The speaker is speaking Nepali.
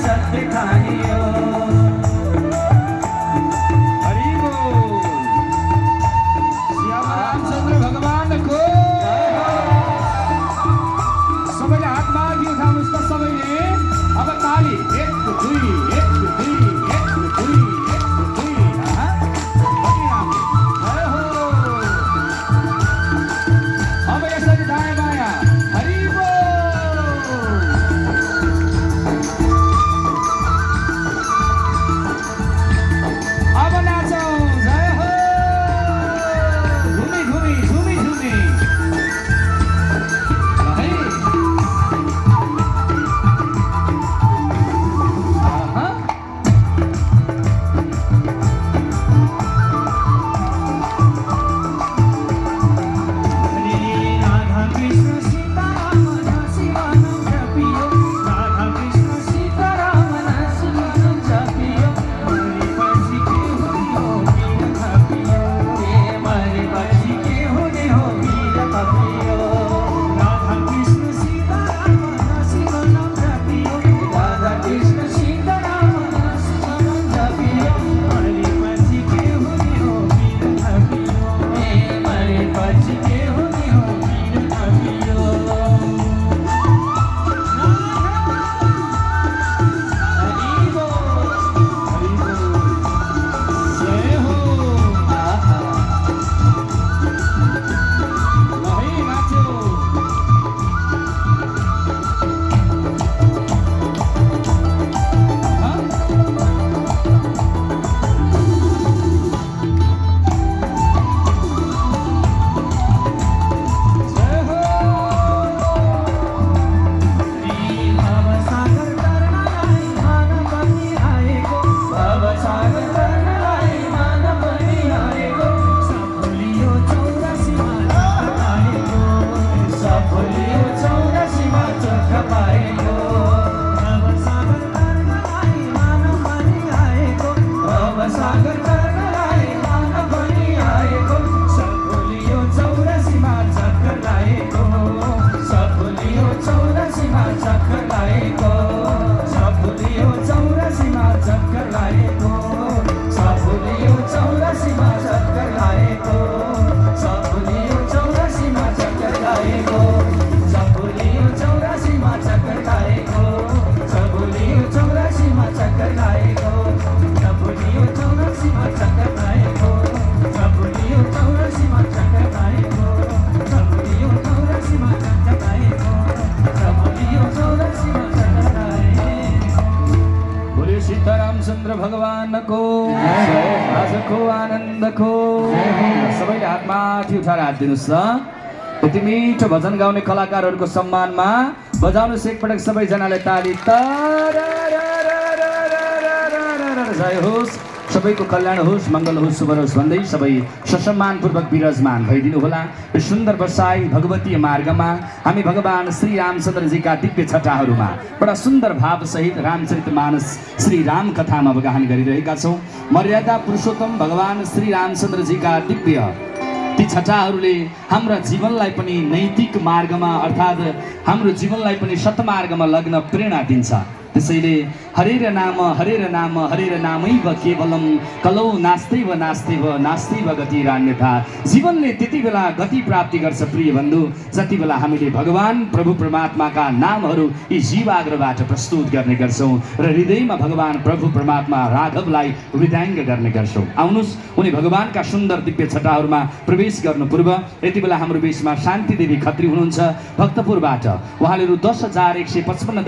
सत्य ठानियो रामचंद्र भगवान को आजको आनन्द को सबैले हात माथि उठाएर हात दिनुस् ल। यति मिठो भजन गाउने कलाकारहरूको सम्मानमा बजाउनुस् एकपटक सबैजनाले ताली। जय होस्, सबैको कल्याण होस्, मङ्गल होस्, शुभ होस् भन्दै सबै ससम्मानपूर्वक विराजमान भइदिनु होला। यो सुन्दर बसाई भगवतीय मार्गमा हामी भगवान श्री रामचन्द्रजीका दिव्य छटाहरूमा बडा सुन्दर भावसहित रामचरितमानस श्री राम कथामा अवगाहन गरिरहेका छौँ। मर्यादा पुरुषोत्तम भगवान श्री रामचन्द्रजीका दिव्य ती छटाहरूले हाम्रा जीवनलाई पनि नैतिक मार्गमा अर्थात् हाम्रो जीवनलाई पनि सत्मार्गमा लग्न प्रेरणा दिन्छ। त्यसैले हरेर नाम हरेर नामैव केवलम कलौ नास्दैव नास्दैव नास्दैव गतिरान्यथा। जीवनले त्यति बेला गति प्राप्ति गर्छ प्रिय बन्धु जति बेला हामीले भगवान प्रभु परमात्माका नामहरू यी जीवाग्रबाट प्रस्तुत गर्ने गर्छौँ र हृदयमा भगवान प्रभु परमात्मा राघवलाई हृदयाङ्ग गर्ने गर्छौँ। आउनुहोस् उनी भगवानका सुन्दर दिव्य छटाहरूमा प्रवेश गर्नु पूर्व यति बेला हाम्रो बीचमा शान्ति देवी खत्री हुनुहुन्छ भक्तपुरबाट। उहाँले रु 10,155